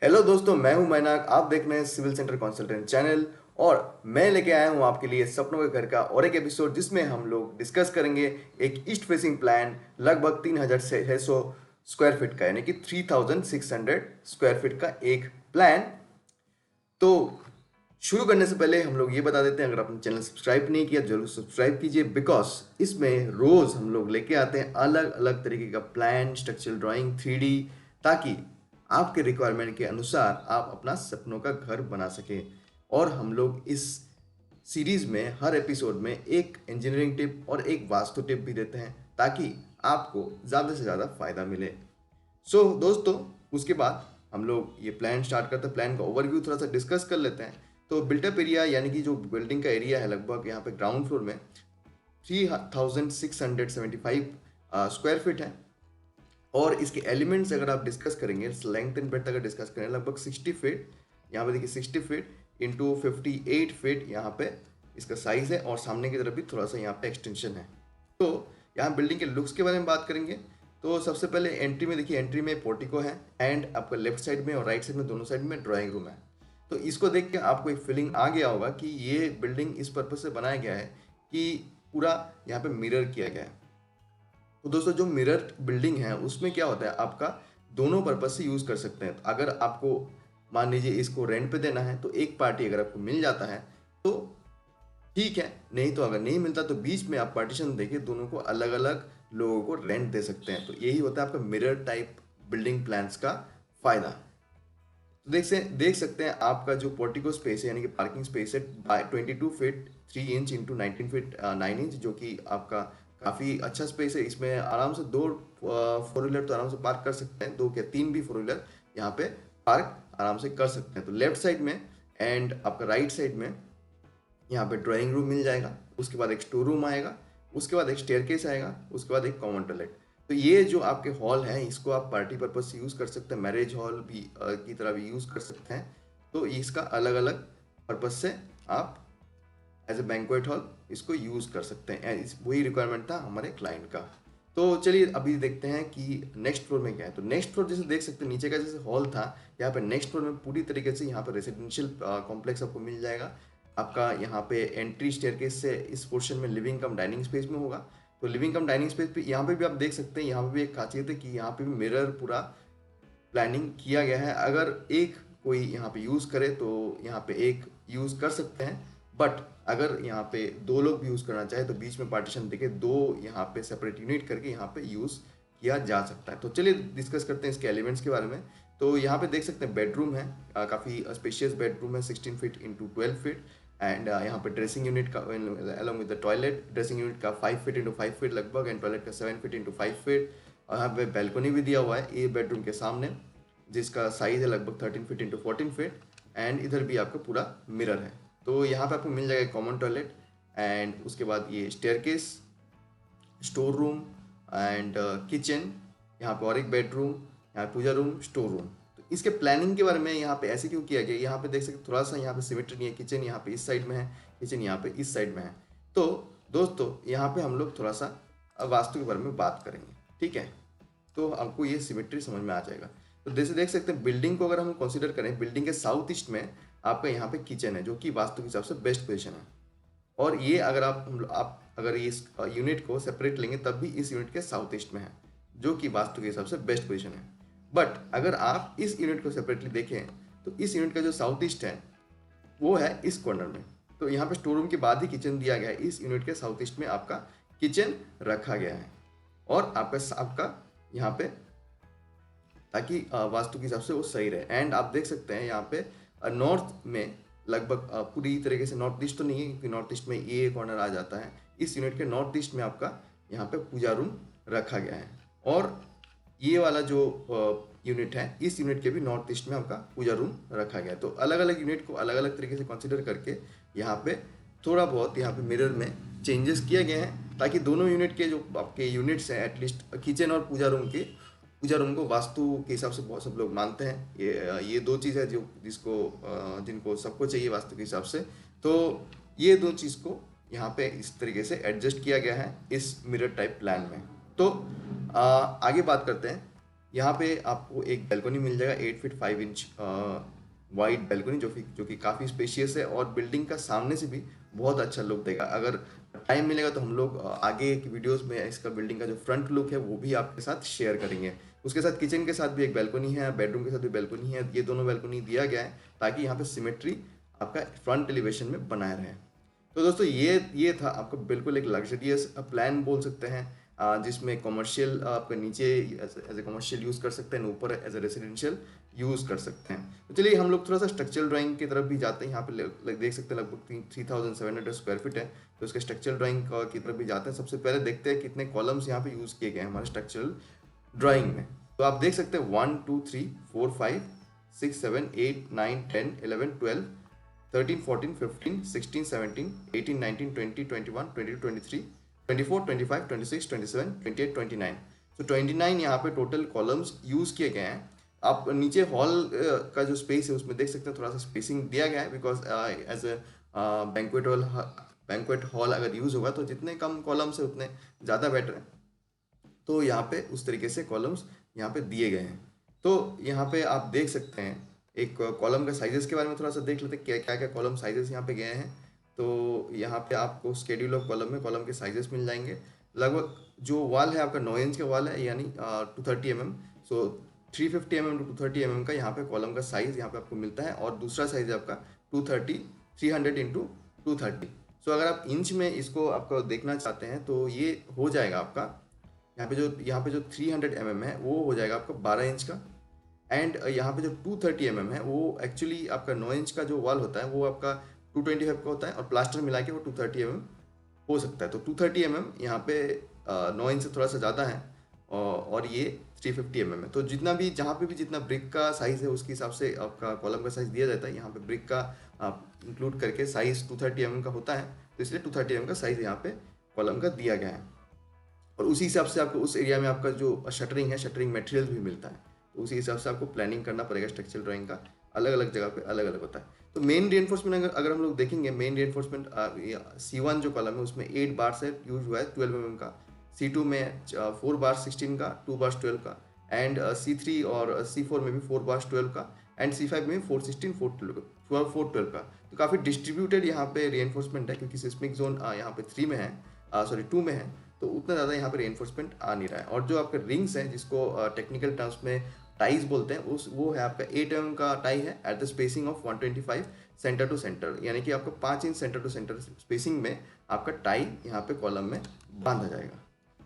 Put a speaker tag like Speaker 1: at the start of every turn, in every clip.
Speaker 1: Hello दोस्तों, मैं हूं मैनाक। आप देख रहे हैं सिविल सेंटर कंसल्टेंट चैनल और मैं लेके आया हूं आपके लिए सपनों के घर का और एक एपिसोड जिसमें हम लोग डिस्कस करेंगे एक ईस्ट फेसिंग प्लान लगभग 3600 स्क्वायर फीट का, यानी कि 3600 स्क्वायर फीट का एक प्लान। तो शुरू करने से पहले हम लोग ये बता देते हैं, अगर आपने चैनल सब्सक्राइब नहीं किया जरूर सब्सक्राइब कीजिए, बिकॉज इसमें रोज हम लोग लेके आते हैं अलग अलग तरीके का प्लान, स्ट्रक्चरल ड्राइंग, 3D, ताकि आपके रिक्वायरमेंट के अनुसार आप अपना सपनों का घर बना सकें। और हम लोग इस सीरीज में हर एपिसोड में एक इंजीनियरिंग टिप और एक वास्तु टिप भी देते हैं ताकि आपको ज़्यादा से ज़्यादा फायदा मिले। दोस्तों, उसके बाद हम लोग ये प्लान स्टार्ट करते हैं। प्लान का ओवरव्यू थोड़ा सा डिस्कस कर लेते हैं। तो बिल्टअप एरिया यानी कि जो बिल्डिंग का एरिया है, लगभग यहाँ पे ग्राउंड फ्लोर में 3675 स्क्वायर फीट है। और इसके एलिमेंट्स अगर आप डिस्कस करेंगे, लेंथ एंड ब्रेड्थ अगर डिस्कस करें, लगभग 60 फीट, यहाँ पे देखिए 60 फीट इंटू 58 फीट यहाँ पे इसका साइज है, और सामने की तरफ भी थोड़ा सा यहाँ पे एक्सटेंशन है। तो यहाँ बिल्डिंग के लुक्स के बारे में बात करेंगे। तो सबसे पहले एंट्री में देखिए, एंट्री में पोर्टिको है एंड आपका लेफ्ट साइड में और राइट साइड में दोनों साइड में ड्राइंग रूम है। तो इसको देख के आपको एक फीलिंग आ गया होगा कि ये बिल्डिंग इस पर्पज से बनाया गया है कि पूरा यहाँ पे मिरर किया गया है। तो दोस्तों, जो मिरर बिल्डिंग है उसमें क्या होता है, आपका दोनों पर्पज से यूज़ कर सकते हैं। अगर आपको मान लीजिए इसको रेंट पे देना है तो एक पार्टी अगर आपको मिल जाता है तो ठीक है, नहीं तो अगर नहीं मिलता तो बीच में आप पार्टीशन देके दोनों को अलग अलग लोगों को रेंट दे सकते हैं। तो यही होता है आपका मिरर टाइप बिल्डिंग प्लान्स का फायदा। तो देख सकते हैं आपका जो पोर्टिको स्पेस है यानी कि पार्किंग स्पेस है 22 feet 3 inch into 19 feet 9 inch, जो कि आपका काफ़ी अच्छा स्पेस है। इसमें आराम से दो फोर व्हीलर तो आराम से पार्क कर सकते हैं, दो क्या तीन भी फोर व्हीलर यहाँ पे पार्क आराम से कर सकते हैं। तो लेफ्ट साइड में एंड आपका राइट साइड में यहाँ पे ड्राइंग रूम मिल जाएगा, उसके बाद एक स्टोर रूम आएगा, उसके बाद एक स्टेयरकेस आएगा, उसके बाद एक कॉमन टॉयलेट। तो ये जो आपके हॉल हैं इसको आप पार्टी पर्पज से यूज़ कर सकते हैं, मैरिज हॉल भी की तरह भी यूज़ कर सकते हैं। तो इसका अलग अलग पर्पज से आप एज ए बैंक्वेट हॉल इसको यूज़ कर सकते हैं। वही रिक्वायरमेंट था हमारे क्लाइंट का। तो चलिए अभी देखते हैं कि नेक्स्ट फ्लोर में क्या है। तो नेक्स्ट फ्लोर जैसे देख सकते हैं, नीचे का जैसे हॉल था, यहाँ पे नेक्स्ट फ्लोर में पूरी तरीके से यहाँ पे रेसिडेंशियल कॉम्प्लेक्स आपको मिल जाएगा। आपका यहाँ पे एंट्री स्टेयरकेस से इस पोर्शन में लिविंग कम डाइनिंग स्पेस में होगा। तो लिविंग कम डाइनिंग स्पेस पे यहाँ पे भी आप देख सकते हैं, यहाँ पे भी एक खासियत है कि यहाँ पे भी मिरर पूरा प्लानिंग किया गया है। अगर एक कोई यहाँ पे यूज़ करे तो यहाँ पे एक यूज़ कर सकते हैं, बट अगर यहाँ पे दो लोग भी यूज़ करना चाहे तो बीच में पार्टीशन देके दो यहाँ पे सेपरेट यूनिट करके यहाँ पे यूज़ किया जा सकता है। तो चलिए डिस्कस करते हैं इसके एलिमेंट्स के बारे में। तो यहाँ पे देख सकते हैं बेडरूम है, काफ़ी स्पेशियस बेडरूम है, 16 फीट इंटू 12 फीट। एंड यहाँ पे ड्रेसिंग यूनिट का along with the toilet, dressing unit का 5 फीट इंटू 5 फीट लगभग, एंड टॉयलेट का 7 फीट इंटू 5 फीट। और यहाँ पे बैल्कनी भी दिया हुआ है ये बेडरूम के सामने, जिसका साइज है लगभग 13 फीट इंटू 14 फीट। एंड इधर भी आपका पूरा मिरर है। तो यहाँ पे आपको मिल जाएगा कॉमन टॉयलेट, एंड उसके बाद ये staircase, store room and kitchen, यहाँ पे और एक बेडरूम, यहाँ पूजा रूम, स्टोर रूम। तो इसके प्लानिंग के बारे में यहाँ पे ऐसे क्यों किया गया, यहाँ पे देख सकते थोड़ा सा यहाँ पे सिमेट्री नहीं है। किचन यहाँ पे इस साइड में है, किचन यहाँ पे इस साइड में है। तो दोस्तों, यहाँ पे हम लोग थोड़ा सा वास्तु के बारे में बात करेंगे, ठीक है? तो आपको ये सिमेट्री समझ में आ जाएगा। तो जैसे देख सकते हैं, बिल्डिंग को अगर हम कंसीडर करें, बिल्डिंग के साउथ ईस्ट में आपका यहाँ पे किचन है, जो कि वास्तु के हिसाब से बेस्ट पोजीशन है। और ये अगर आप अगर इस यूनिट को सेपरेट लेंगे तब भी इस यूनिट के साउथ ईस्ट में है, जो कि वास्तु के हिसाब से बेस्ट पोजीशन है। बट अगर आप इस यूनिट को सेपरेटली देखें तो इस यूनिट का जो साउथ ईस्ट है वो है इस कॉर्नर में। तो यहाँ पे स्टोर रूम के बाद ही किचन दिया गया है, इस यूनिट के साउथ ईस्ट में आपका किचन रखा गया है। और आपका यहाँ पे, ताकि वास्तु के हिसाब से वो सही रहे। एंड आप देख सकते हैं यहाँ पे नॉर्थ में लगभग पूरी तरीके से, नॉर्थ ईस्ट तो नहीं है क्योंकि नॉर्थ ईस्ट में ये कॉर्नर आ जाता है, इस यूनिट के नॉर्थ ईस्ट में आपका यहाँ पे पूजा रूम रखा गया है। और ये वाला जो यूनिट है, इस यूनिट के भी नॉर्थ ईस्ट में आपका पूजा रूम रखा गया है। तो अलग अलग यूनिट को अलग अलग तरीके से कंसिडर करके यहाँ पे थोड़ा बहुत यहाँ पे मिरर में चेंजेस किए गए हैं, ताकि दोनों यूनिट के जो आपके यूनिट्स हैं, एटलीस्ट किचन और पूजा रूम को वास्तु के हिसाब से बहुत सब लोग मानते हैं। ये दो चीज़ है जिनको सबको चाहिए वास्तु के हिसाब से। तो ये दो चीज़ को यहाँ पे इस तरीके से एडजस्ट किया गया है इस मिरर टाइप प्लान में। तो आगे बात करते हैं यहाँ पे आपको एक बैल्कनी मिल जाएगा 8 फीट 5 इंच वाइड बैल्कनी, जो कि काफ़ी स्पेशियस है और बिल्डिंग का सामने से भी बहुत अच्छा लुक देगा। अगर टाइम मिलेगा तो हम लोग आगे की वीडियोस में इसका बिल्डिंग का जो फ्रंट लुक है वो भी आपके साथ शेयर करेंगे। उसके साथ किचन के साथ भी एक बैल्कनी है, बेडरूम के साथ भी बैल्कनी है। ये दोनों बैल्कनी दिया गया है ताकि यहाँ पे सिमेट्री आपका फ्रंट एलिवेशन में बनाए रहे। तो दोस्तों ये था आपका बिल्कुल एक लग्जरियस प्लान बोल सकते हैं, जिसमें कमर्शियल आपका नीचे एज ए कमर्शियल यूज़ कर सकते हैं, ऊपर एज ए रेसिडेंशियल यूज़ कर सकते हैं। तो चलिए हम लोग थोड़ा सा स्ट्रक्चरल ड्राइंग की तरफ भी जाते हैं। यहाँ पे देख सकते हैं लगभग 3700 स्क्वायर फीट है, तो इसके स्ट्रक्चरल ड्राइंग की तरफ भी जाते हैं। सबसे पहले देखते हैं कितने कॉलम्स यहाँ पे यूज़ किए गए हैं हमारे स्ट्रक्चरल ड्राइंग में। तो आप देख सकते हैं 1 2 3 4 5 6 7 8 9 10 11 12 13 14 15 16 17 18 19 20 21 22 23 24 25 26 27 28 29। तो 29 यहाँ पे टोटल कॉलम्स यूज़ किए गए हैं। आप नीचे हॉल का जो स्पेस है उसमें देख सकते हैं थोड़ा सा स्पेसिंग दिया गया है, because as a banquet hall अगर यूज़ होगा तो जितने कम कॉलम्स है उतने ज़्यादा बेटर है। तो यहाँ पे उस तरीके से कॉलम्स यहाँ पे दिए गए हैं। तो यहाँ पे आप देख सकते हैं एक कॉलम का साइजेस के बारे में थोड़ा सा देख लेते हैं, क्या क्या कॉलम साइजेस यहाँ पे गए हैं। तो यहाँ पे आपको शेड्यूल ऑफ कॉलम में कॉलम के साइजेस मिल जाएंगे। लगभग जो वॉल है आपका 9 इंच का वॉल है, यानी 230 mm। So 350 mm to 230 mm का यहाँ पे कॉलम का साइज यहाँ पे आपको मिलता है। और दूसरा साइज है आपका 300 इंटू 230। सो अगर आप इंच में इसको आपको देखना चाहते हैं तो ये हो जाएगा आपका यहाँ पे जो 300 mm है वो हो जाएगा आपका 12 इंच का। एंड यहाँ पे जो 230 mm है वो एक्चुअली आपका 9 इंच का जो वॉल होता है वो आपका 225 का होता है, और प्लास्टर मिला के वो 230 mm हो सकता है। तो 230 mm यहाँ पे 9 इंच से थोड़ा सा ज़्यादा है, और ये 350 mm है। तो जितना भी जहाँ पे भी जितना ब्रिक का साइज़ है उसके हिसाब से आपका कॉलम का साइज़ दिया जाता है। यहाँ पे ब्रिक का इंक्लूड करके साइज़ 230 mm का होता है, तो इसलिए 230 mm का साइज़ यहाँ पे कॉलम का दिया गया है। और उसी हिसाब से आपको उस एरिया में आपका जो शटरिंग है, शटरिंग मटेरियल भी मिलता है। तो उसी हिसाब से आपको प्लानिंग करना पड़ेगा। स्ट्रक्चरल ड्राइंग का अलग अलग जगह पे अलग अलग होता है। तो मेन रीइंफोर्समेंट अगर हम लोग देखेंगे, मेन रीइंफोर्समेंट C1 जो कॉलम है उसमें 8 बार से यूज हुआ है 12 mm का। C2 में 4 बार 16 का, 2 बार 12 का। एंड C3 और C4 में भी 4 बार 12 का। एंड C5 में 4 16 4 12 का। तो काफ़ी डिस्ट्रीब्यूटेड यहाँ पे रीइंफोर्समेंट है, क्योंकि सिस्मिक जोन यहाँ पे 3 में है, सॉरी 2 में है। तो उतना ज़्यादा यहाँ पे रेनफोर्समेंट आ नहीं रहा है। और जो आपके रिंग्स हैं जिसको टेक्निकल टर्म्स में टाइज बोलते हैं, वो है आपका 8 mm का टाई है at the spacing of 125 centre to centre, यानी कि आपका 5 inch centre to centre spacing में आपका टाई यहाँ पे कॉलम में बांधा जाएगा।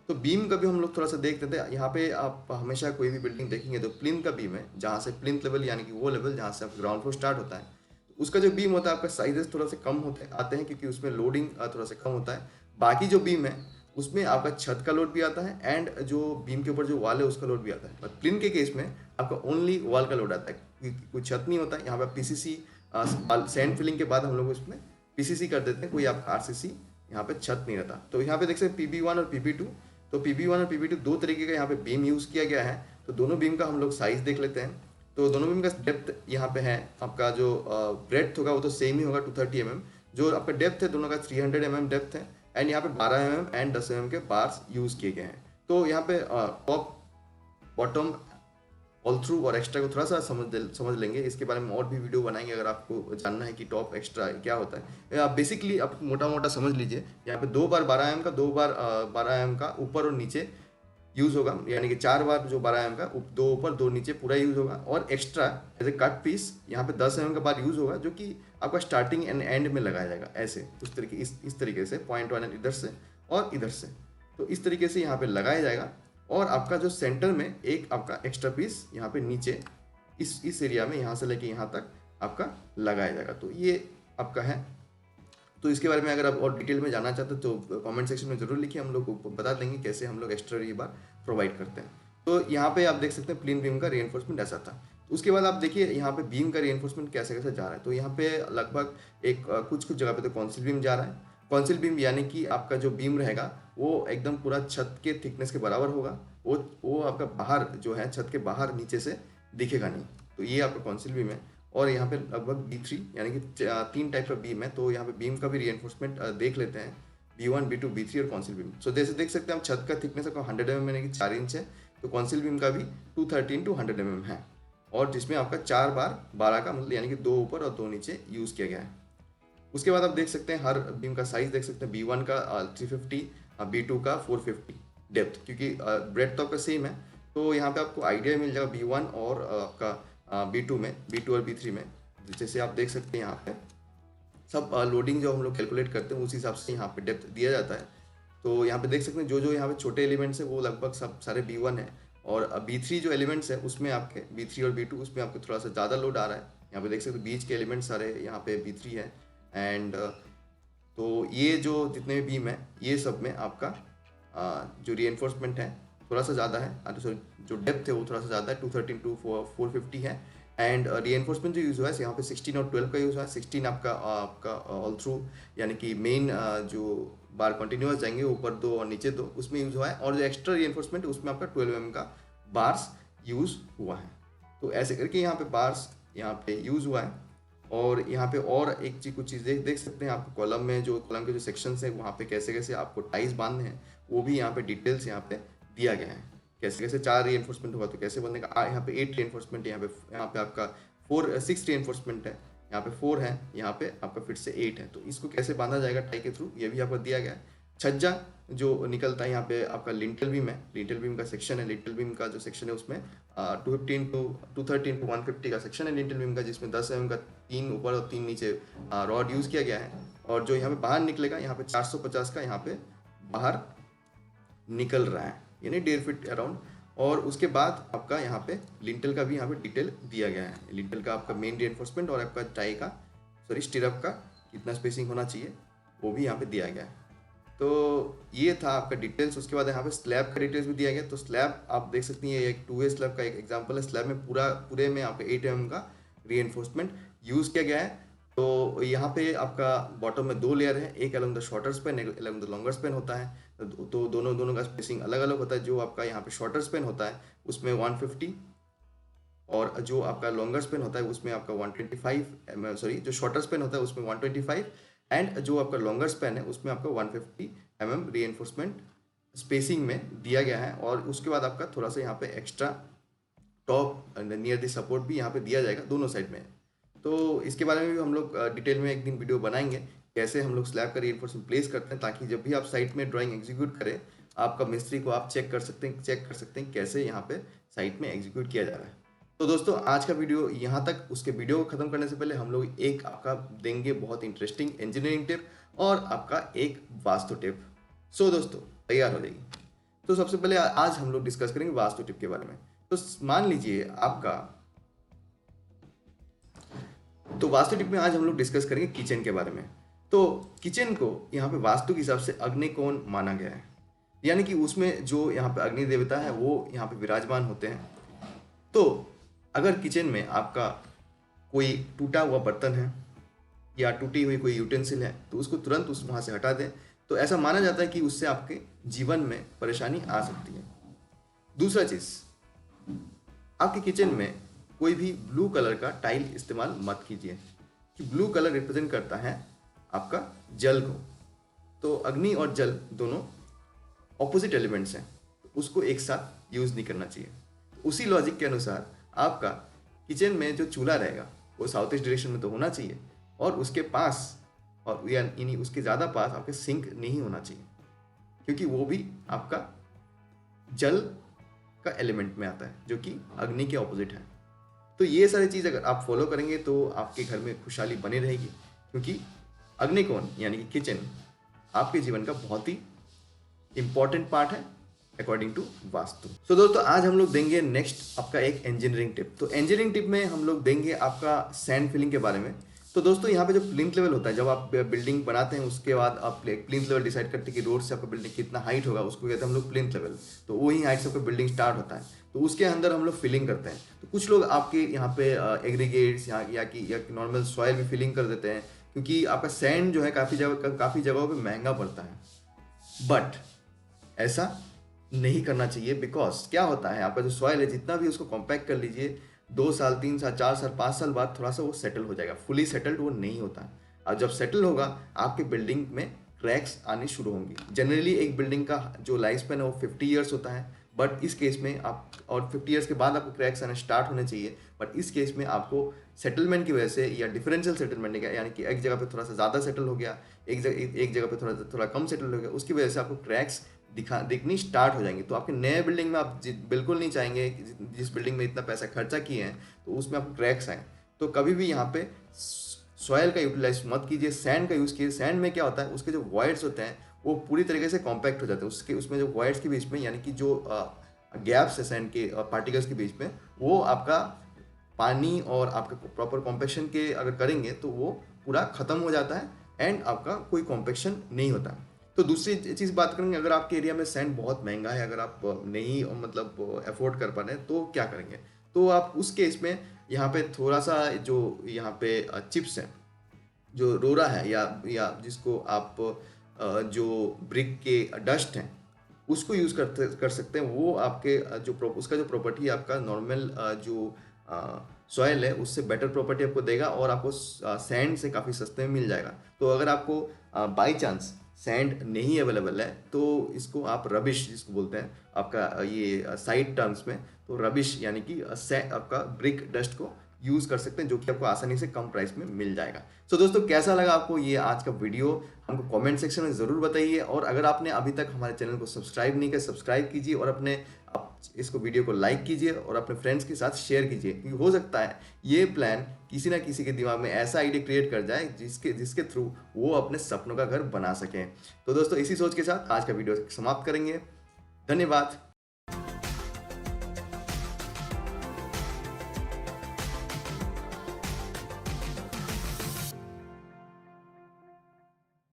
Speaker 1: तो बीम का भी हम लोग थोड़ा सा देख लेते हैं। यहाँ पे आप हमेशा कोई भी बिल्डिंग देखेंगे तो प्लिंथ का बीम है, जहाँ से प्लिंथ लेवल यानी कि वो लेवल जहाँ से आपका ग्राउंड फ्लोर स्टार्ट होता है, उसका जो बीम होता है आपका साइजेस थोड़ा सा कम होते आते हैं, क्योंकि उसमें लोडिंग थोड़ा सा कम होता है। बाकी जो बीम है उसमें आपका छत का लोड भी आता है, एंड जो बीम के ऊपर जो वॉल है उसका लोड भी आता है। पर प्लिन के केस में आपका ओनली वॉल का लोड आता है, क्योंकि कोई छत नहीं होता है। यहाँ पे पीसीसी सैंड फिलिंग के बाद हम लोग उसमें पीसीसी कर देते हैं, कोई आपका आरसीसी यहाँ पे छत नहीं रहता। तो यहाँ पे देख सकते हैं PB1 और PB2। तो PB1 और PB2 दो तरीके का यहाँ पे बीम यूज़ किया गया है। तो दोनों बीम का हम लोग साइज देख लेते हैं। तो दोनों बीम का डेप्थ यहाँ पे है, आपका जो ब्रेड्थ होगा वो तो सेम ही होगा 230 mm। जो आपका डेप्थ है दोनों का 300 mm डेप्थ है। एंड यहाँ पे 12 mm एंड 10 mm के बार्स यूज़ किए गए हैं। तो यहाँ पे टॉप बॉटम ऑल थ्रू और एक्स्ट्रा को थोड़ा सा समझ लेंगे। इसके बारे में और भी वीडियो बनाएंगे अगर आपको जानना है कि टॉप एक्स्ट्रा क्या होता है। आप बेसिकली आप मोटा मोटा समझ लीजिए, यहाँ पे 2 बार 12 mm का, 2 बार 12 mm का ऊपर और नीचे यूज़ होगा, यानी कि 4 बार जो 12 mm का 2 ऊपर 2 नीचे पूरा यूज़ होगा। और extra as a cut piece यहाँ पे 10 mm का बार यूज़ होगा, जो कि आपका स्टार्टिंग एंड एंड में लगाया जाएगा। ऐसे उस तरीके इस तरीके से पॉइंट वन इधर से और इधर से, तो इस तरीके से यहाँ पे लगाया जाएगा। और आपका जो सेंटर में एक आपका एक्स्ट्रा पीस यहाँ पे नीचे इस एरिया में यहाँ से लेके यहाँ तक आपका लगाया जाएगा। तो ये आपका है। तो इसके बारे में अगर आप और डिटेल में जानना चाहते हो तो कमेंट सेक्शन में ज़रूर लिखिए, हम लोग को बता देंगे कैसे हम लोग एक्स्ट्रा ये बार प्रोवाइड करते हैं। तो यहाँ पे आप देख सकते हैं प्लेन बीम का रीइंफोर्समेंट ऐसा था। उसके बाद आप देखिए यहाँ पे बीम का रीइंफोर्समेंट कैसे कैसे जा रहा है। तो यहाँ पे लगभग कुछ जगह पे तो कॉन्सिल बीम जा रहा है। कॉन्सिल बीम यानी कि आपका जो बीम रहेगा वो एकदम पूरा छत के थिकनेस के बराबर होगा। वो आपका बाहर जो है छत के बाहर नीचे से दिखेगा नहीं। तो ये आपका कॉन्सिल बीम है। और यहाँ पे लगभग B3 यानी कि 3 टाइप का बीम है। तो यहाँ पे बीम का भी रीइंफोर्समेंट देख लेते हैं, B1 B2 B3 और कॉन्सिल बीम। सो जैसे देख सकते हैं हम छत का थिकनेस आपका 100 mm यानी कि 4 इंच है। तो कॉन्सिल बीम का भी 230 टू 100 mm है, और जिसमें आपका 4 बार 12 का मतलब यानी कि 2 ऊपर और 2 नीचे यूज़ किया गया है। उसके बाद आप देख सकते हैं हर बीम का साइज देख सकते हैं, B1 का 350, B2 का 450 डेप्थ, क्योंकि ब्रेथ तो आपका सेम है, तो यहाँ पे आपको आइडिया मिल जाएगा B1 और आपका B2 में, B2 और B3 में। जैसे आप देख सकते हैं यहाँ पे सब लोडिंग जो हम लोग कैलकुलेट करते हैं उस हिसाब से यहाँ पे डेप्थ दिया जाता है। तो यहाँ पे देख सकते हैं जो जो यहाँ पे छोटे एलिमेंट्स है वो लगभग सब सारे B1 है, और B3 जो एलिमेंट्स है उसमें आपके B3 और B2 उसमें आपको थोड़ा सा ज़्यादा लोड आ रहा है। यहाँ पे देख सकते हैं बीच के एलिमेंट्स सारे यहाँ पे B3 है, एंड तो ये जो जितने भी बीम है ये सब में आपका जो रीएनफोर्समेंट है थोड़ा सा ज़्यादा है, सॉरी जो डेप्थ है वो थोड़ा सा ज़्यादा है, 213 टू 450 है। एंड रीएनफोर्समेंट जो यूज़ हुआ है यहाँ पे 16 और 12 का यूज़ हुआ है। 16 आपका ऑल थ्रू यानी कि मेन जो बार कंटिन्यूस जाएंगे ऊपर 2 और नीचे 2 उसमें यूज़ हुआ है, और जो एक्स्ट्रा रीएनफोर्समेंट है उसमें आपका 12 mm का बार्स यूज़ हुआ है। तो ऐसे करके यहाँ पे बार्स यहाँ पे यूज़ हुआ है। और यहाँ पे और एक चीज कुछ चीज़ देख सकते हैं आपको कॉलम में, जो कॉलम के जो सेक्शंस हैं वहाँ पे कैसे कैसे आपको टाइज बांधने हैं वो भी यहाँ पे डिटेल्स यहाँ पे दिया गया है। कैसे कैसे 4 रीएनफोर्समेंट होगा तो कैसे बनने का, यहाँ पे 8 रीएनफोर्समेंट, यहाँ पे आपका 6 रीएनफोर्समेंट है, यहाँ पे 4 है, यहाँ पे आपका फिर से 8 है, तो इसको कैसे बांधा जाएगा टाई के थ्रू ये भी आपको दिया गया है। छज्जा जो निकलता है यहाँ पे आपका लिंटल बीम है, लिंटल बीम का सेक्शन है, लिंटल बीम का जो सेक्शन है उसमें 213 टू 150 का सेक्शन है लिंटल बीम का, जिसमें 10 mm का 3 ऊपर और 3 नीचे रॉड यूज़ किया गया है। और जो यहाँ पे बाहर निकलेगा यहाँ पे 450 का यहाँ पे बाहर निकल रहा है, यानी 1.5 फीट अराउंड। और उसके बाद आपका यहाँ पे लिंटल का भी यहाँ पे डिटेल दिया गया है, लिंटल का आपका मेन रीएनफोर्समेंट और आपका टाई का स्टिरअप का कितना स्पेसिंग होना चाहिए वो भी यहाँ पे दिया गया है। तो ये था आपका डिटेल्स। उसके बाद यहाँ पे स्लैब का डिटेल्स भी दिया गया। तो स्लैब आप देख सकती हैं, ये एक 2A स्लैब का एक एग्जांपल है। स्लैब में पूरे में आपका 8 mm का रीएनफोर्समेंट यूज़ किया गया है। तो यहाँ पे आपका बॉटम में 2 लेयर है, एक अलॉन्ग द शॉर्टर स्पैन, एक अलॉन्ग द लॉन्गर स्पैन होता है। तो दोनों का स्पेसिंग अलग अलग होता है। जो आपका यहाँ पे शॉर्टर स्पैन होता है उसमें 150, और जो आपका लॉन्गर स्पैन होता है उसमें आपका 125 mm, सॉरी जो शॉर्टर स्पैन होता है उसमें 125, एंड जो आपका लॉन्गर स्पैन है उसमें आपका 150 mm रीएनफोर्समेंट स्पेसिंग में दिया गया है। और उसके बाद आपका थोड़ा सा यहाँ पे extra top near the support भी यहाँ पे दिया जाएगा दोनों साइड में। तो इसके बारे में भी हम लोग डिटेल में एक दिन वीडियो बनाएंगे, कैसे हम लोग स्लैब का रीएनफोर्समेंट प्लेस करते हैं, ताकि जब भी आप साइट में ड्राइंग एग्जीक्यूट करें आपका मिस्त्री को आप चेक कर सकते हैं कैसे यहाँ पे साइट में एग्जीक्यूट किया जा रहा है। तो दोस्तों आज का वीडियो यहाँ तक। उसके वीडियो को खत्म करने से पहले हम लोग एक आपका देंगे बहुत इंटरेस्टिंग इंजीनियरिंग टिप और आपका एक वास्तु टिप। सो दोस्तों तैयार हो जाइए। तो सबसे पहले आज हम लोग डिस्कस करेंगे वास्तु टिप के बारे में। तो मान लीजिए आपका, तो वास्तु टिप में आज हम लोग डिस्कस करेंगे किचन के बारे में। तो किचन को यहाँ पे वास्तु के हिसाब से अग्निकोण माना गया है, यानी कि उसमें जो यहाँ पे अग्नि देवता है वो यहाँ पे विराजमान होते हैं। तो अगर किचन में आपका कोई टूटा हुआ बर्तन है या टूटी हुई कोई यूटेंसिल है तो उसको तुरंत वहाँ से हटा दें। तो ऐसा माना जाता है कि उससे आपके जीवन में परेशानी आ सकती है। दूसरा चीज़, आपके किचन में कोई भी ब्लू कलर का टाइल इस्तेमाल मत कीजिए, कि ब्लू कलर रिप्रेजेंट करता है आपका जल को। तो अग्नि और जल दोनों ऑपोजिट एलिमेंट्स हैं, तो उसको एक साथ यूज़ नहीं करना चाहिए। उसी लॉजिक के अनुसार आपका किचन में जो चूल्हा रहेगा वो साउथ ईस्ट डायरेक्शन में तो होना चाहिए, और उसके पास और यानी उसके ज़्यादा पास आपके सिंक नहीं होना चाहिए, क्योंकि वो भी आपका जल का एलिमेंट में आता है जो कि अग्नि के ऑपोजिट है। तो ये सारी चीज़ अगर आप फॉलो करेंगे तो आपके घर में खुशहाली बनी रहेगी, क्योंकि अग्निकोण यानी कि किचन आपके जीवन का बहुत ही इंपॉर्टेंट पार्ट है अकॉर्डिंग टू वास्तु। तो दोस्तों आज हम लोग देंगे नेक्स्ट आपका एक इंजीनियरिंग टिप। तो इंजीनियरिंग टिप में हम लोग देंगे आपका सैंड फिलिंग के बारे में। तो दोस्तों यहाँ पे जो प्लिंथ लेवल होता है, जब आप बिल्डिंग बनाते हैं उसके बाद आप प्लिंथ लेवल डिसाइड करते हैं कि रोड से आपका बिल्डिंग कितना हाइट होगा, उसको कहते हैं हम लोग प्लिंथ लेवल। तो वही हाइट से आपका बिल्डिंग स्टार्ट होता है, तो उसके अंदर हम लोग फिलिंग करते हैं। तो कुछ लोग आपके यहाँ पे एग्रीगेट्स या नॉर्मल सॉइल भी फिलिंग कर देते हैं, क्योंकि आपका सैंड जो है काफ़ी जगहों पर महंगा पड़ता है। बट ऐसा नहीं करना चाहिए, बिकॉज क्या होता है आपका जो सॉइल है जितना भी उसको कॉम्पैक्ट कर लीजिए, 2 साल 3 साल 4 साल 5 साल बाद थोड़ा सा वो सेटल हो जाएगा। फुली सेटल्ड वो नहीं होता है, और जब सेटल होगा आपके बिल्डिंग में क्रैक्स आनी शुरू होंगी। जनरली एक बिल्डिंग का जो लाइफ स्पैन है वो 50 ईयर्स होता है, बट इस केस में आप, और 50 ईयर्स के बाद आपको क्रैक्स आना स्टार्ट होने चाहिए, बट इस केस में आपको सेटलमेंट की वजह से या डिफरेंशियल सेटलमेंट है, यानी कि एक जगह पे थोड़ा सा ज़्यादा सेटल हो गया, एक जगह पे थोड़ा थोड़ा कम सेटल हो गया, उसकी वजह से आपको क्रैक्स दिखनी स्टार्ट हो जाएंगी। तो आपके नए बिल्डिंग में आप बिल्कुल नहीं चाहेंगे कि जिस बिल्डिंग में इतना पैसा खर्चा किए हैं तो उसमें आपको क्रैक्स आए। तो कभी भी यहाँ पे सॉयल का यूटिलाइज मत कीजिए, सैंड का यूज़ कीजिए। सैंड में क्या होता है, उसके जो वॉइड्स होते हैं वो पूरी तरीके से कॉम्पैक्ट हो जाते हैं, उसके उसमें जो वॉइड्स के बीच में, यानी कि जो गैप्स है सैंड के पार्टिकल्स के बीच में, वो आपका पानी और आपका प्रॉपर कॉम्पैक्शन के अगर करेंगे तो वो पूरा ख़त्म हो जाता है एंड आपका कोई कॉम्पैक्शन नहीं होता। तो दूसरी चीज़ बात करेंगे, अगर आपके एरिया में सैंड बहुत महंगा है, अगर आप नहीं मतलब अफोर्ड कर पा रहे हैं तो क्या करेंगे। तो आप उस केस में यहाँ पे थोड़ा सा जो यहाँ पे चिप्स हैं, जो रोरा है या जिसको आप जो ब्रिक के डस्ट हैं उसको यूज़ कर सकते हैं। वो आपके उसका जो प्रॉपर्टी है आपका नॉर्मल जो सॉयल है उससे बेटर प्रॉपर्टी आपको देगा और आपको सैंड से काफ़ी सस्ते में मिल जाएगा। तो अगर आपको बाई चांस सैंड नहीं अवेलेबल है तो इसको आप रबिश जिसको बोलते हैं आपका ये साइड टर्म्स में, तो रबिश यानी कि आपका ब्रिक डस्ट को यूज़ कर सकते हैं, जो कि आपको आसानी से कम प्राइस में मिल जाएगा। सो दोस्तों, कैसा लगा आपको ये आज का वीडियो, हमको कमेंट सेक्शन में ज़रूर बताइए। और अगर आपने अभी तक हमारे चैनल को सब्सक्राइब नहीं किया, सब्सक्राइब कीजिए और आप इसको वीडियो को लाइक कीजिए और अपने फ्रेंड्स के साथ शेयर कीजिए, क्योंकि हो सकता है ये प्लान किसी ना किसी के दिमाग में ऐसा आइडिया क्रिएट कर जाए जिसके थ्रू वो अपने सपनों का घर बना सकें। तो दोस्तों, इसी सोच के साथ आज का वीडियो समाप्त करेंगे। धन्यवाद।